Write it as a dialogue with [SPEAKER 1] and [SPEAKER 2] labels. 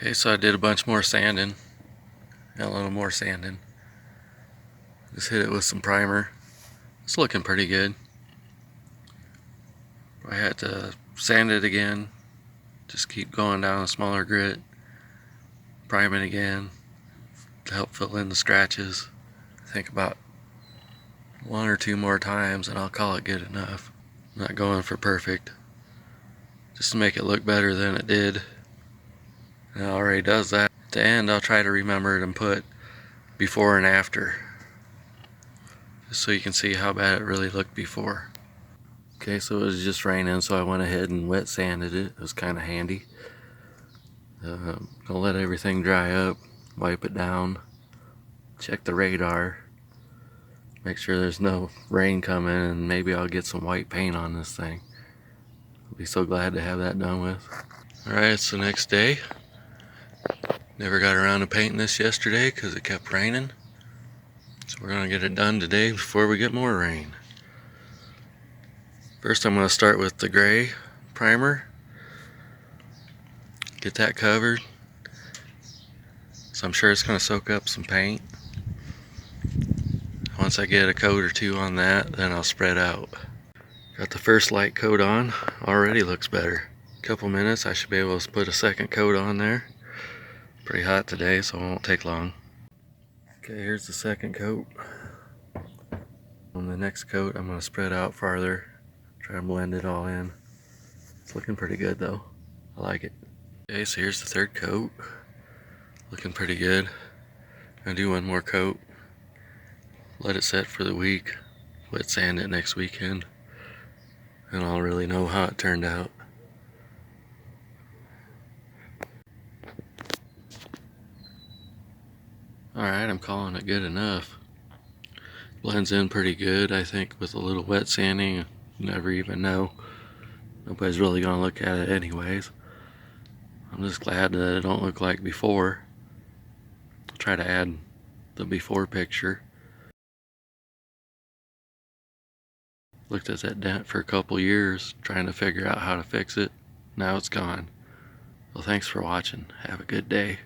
[SPEAKER 1] Okay, so I did a bunch more sanding, and a little more sanding. Just hit it with some primer. It's looking pretty good. I had to sand it again. Just keep going down a smaller grit. Prime it again to help fill in the scratches. I think about 1 or 2 more times and I'll call it good enough. I'm not going for perfect. Just to make it look better than it did. And it already does that. At the end I'll try to remember it and put before and after. Just so you can see how bad it really looked before. Okay, so it was just raining, so I went ahead and wet sanded it. It was kind of handy. Gonna let everything dry up, wipe it down, check the radar, make sure there's no rain coming, and maybe I'll get some white paint on this thing. I'll be so glad to have that done with. Alright, it's the next day. Never got around to painting this yesterday because it kept raining. So we're gonna get it done today before we get more rain. First I'm gonna start with the gray primer. Get that covered. So I'm sure it's going to soak up some paint. Once I get a coat or two on that, then I'll spread out. Got the first light coat on. Already looks better. A couple minutes I should be able to put a second coat on there. Pretty hot today, so it won't take long. Okay, here's the second coat. On the next coat I'm going to spread out farther. Try to blend it all in. It's looking pretty good though. I like it. Okay, so here's the third coat. Looking pretty good. Gonna do one more coat. Let it set for the week. Wet sand it next weekend. And I'll really know how it turned out. Alright, I'm calling it good enough. Blends in pretty good, I think, with a little wet sanding. You never even know. Nobody's really gonna look at it anyways. I'm just glad that it don't look like before. I'll try to add the before picture. Looked at that dent for a couple years, trying to figure out how to fix it. Now it's gone. Well, thanks for watching. Have a good day.